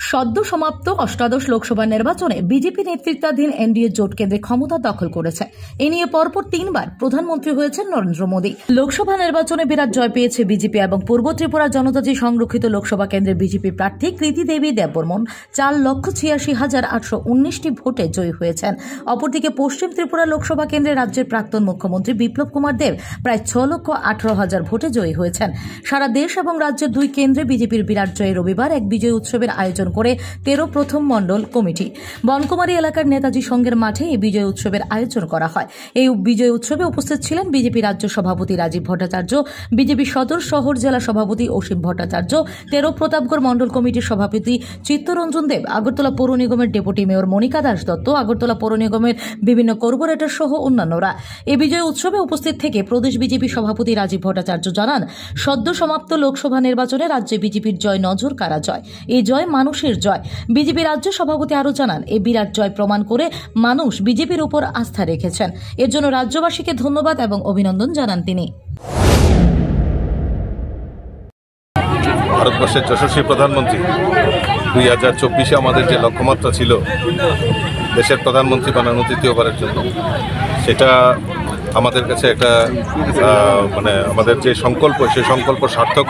সদ্য সমাপ্ত অষ্টাদশ লোকসভা নির্বাচনে বিজেপি নেতৃত্বাধীন এনডিএ জোট কেন্দ্রে ক্ষমতা দখল করেছে। এ নিয়ে পরপর 3 বার প্রধানমন্ত্রী হয়েছেন নরেন্দ্র মোদী। লোকসভা নির্বাচনে বিরাট জয় পেয়েছে বিজেপি এবং পূর্ব ত্রিপুরা জনজাতি সংরক্ষিত লোকসভা কেন্দ্রের বিজেপি প্রার্থী কৃতি দেবী দেববর্মন 4,86,819টি ভোটে জয়ী হয়েছেন। অপরদিকে পশ্চিম ত্রিপুরা লোকসভা কেন্দ্রে রাজ্যের প্রাক্তন মুখ্যমন্ত্রী বিপ্লব কুমার দেব প্রায় 6,18,000 ভোটে জয়ী হয়েছেন। সারা দেশ এবং রাজ্যের 2 কেন্দ্রে বিজেপির বিরাট জয়ে রবিবার এক বিজয় উৎসবের আয়োজন করে 13 প্রথম মণ্ডল কমিটি বনকুমারী এলাকার নেতাজি সংঘের মাঠে এই বিজয় উৎসবের আয়োজন করা হয়। এই বিজয় উৎসবে উপস্থিত ছিলেন বিজেপি রাজ্য সভাপতি রাজীব ভট্টাচার্য, বিজেপি সদর শহর জেলা সভাপতি অসীম ভট্টাচার্য, 13 প্রতাপগড় মণ্ডল কমিটির সভাপতি চিত্তরঞ্জন দেব, আগরতলা পৌর নিগমের ডেপুটি মেয়র মনিকা দাস দত্ত, আগরতলা পৌর নিগমের বিভিন্ন কর্পোরেটর সহ অন্যান্যরা। এই বিজয় উৎসবে উপস্থিত থেকে প্রদেশ বিজেপি সভাপতি রাজীব ভট্টাচার্য জানান, সদ্য সমাপ্ত লোকসভা নির্বাচনে রাজ্যে বিজেপির জয় নজর কাড়া জয়। এই জয় মানুষের জয়। বিজেপি রাজ্য সভাপতি আরও জানান, এই বিরাট জয় প্রমাণ করে মানুষ বিজেপির উপর আস্থা রেখেছেন। এর জন্য রাজ্যবাসীকে ধন্যবাদ এবং অভিনন্দন জানান তিনি। ভারতবর্ষের যশস্বী প্রধানমন্ত্রী 2024-এ আমাদের যে লক্ষ্যমাত্রা ছিল দেশের প্রধানমন্ত্রী বানানো তৃতীয়বারের জন্য, সেটা আমাদের কাছে একটা আমাদের যে সংকল্প, সেই সংকল্প সার্থক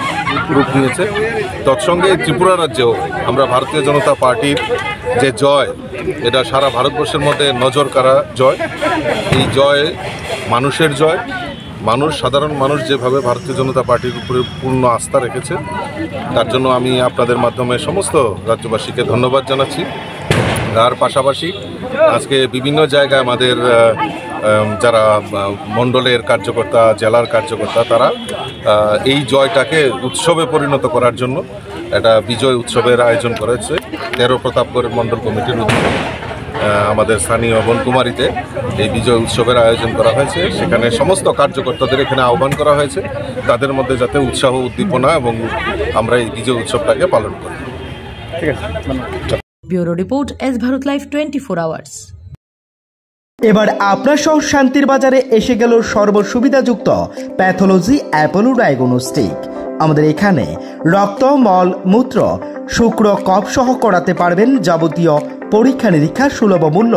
রূপ নিয়েছে। তৎসঙ্গে ত্রিপুরা রাজ্যেও আমরা ভারতীয় জনতা পার্টির যে জয়, এটা সারা ভারতবর্ষের মধ্যে নজর কাড়া জয়। এই জয় মানুষের জয়। সাধারণ মানুষ যেভাবে ভারতীয় জনতা পার্টির উপরে পূর্ণ আস্থা রেখেছে, তার জন্য আমি আপনাদের মাধ্যমে সমস্ত রাজ্যবাসীকে ধন্যবাদ জানাচ্ছি। তার পাশাপাশি আজকে বিভিন্ন জায়গায় আমাদের যারা মণ্ডলের কার্যকর্তা, জেলার কার্যকর্তা, তারা এই জয়টাকে উৎসবে পরিণত করার জন্য একটা বিজয় উৎসবের আয়োজন করেছে। 13 প্রতাপগড় মণ্ডল কমিটির উদ্যোগে আমাদের স্থানীয় বনকুমারীতে এই বিজয় উৎসবের আয়োজন করা হয়েছে। সেখানে সমস্ত কার্যকর্তাদের এখানে আহ্বান করা হয়েছে, তাদের মধ্যে যাতে উৎসাহ, উদ্দীপনা এবং আমরা এই বিজয় উৎসবটাকে পালন করি। ঠিক আছে। Bureau report, S Bharat live 24 hours. এবার আপনার শহর শান্তির বাজারে এসে গেল সর্বসুবিধাযুক্ত প্যাথোলজি অ্যাপোলো ডায়াগনস্টিক। আমাদের এখানে রক্ত, মল, মূত্র, শুক্র, কফ সহ করাতে পারবেন যাবতীয় পরীক্ষা নিরীক্ষা সুলভ মূল্য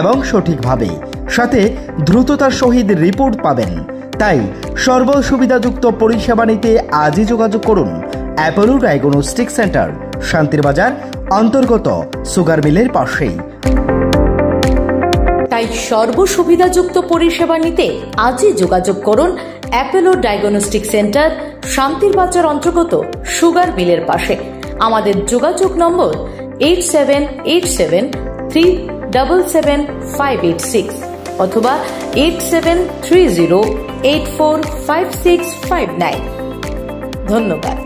এবং সঠিকভাবে, সাথে দ্রুততার সহিত রিপোর্ট পাবেন। তাই সর্বসুবিধাযুক্ত পরিষেবা নিতে আজই যোগাযোগ করুন অ্যাপোলো ডায়াগনস্টিক সেন্টার, শান্তির বাজার অন্তর্গত সুগার মিলের পাশেই। তাই সর্বসুবিধাযুক্ত পরিষেবা নিতে আজই যোগাযোগ করুন অ্যাপোলো ডায়াগনস্টিক সেন্টার, শান্তির বাজার অন্তর্গত সুগার মিলের পাশে। আমাদের যোগাযোগ নম্বর 8787377586 অথবা 8730845659। ধন্যবাদ।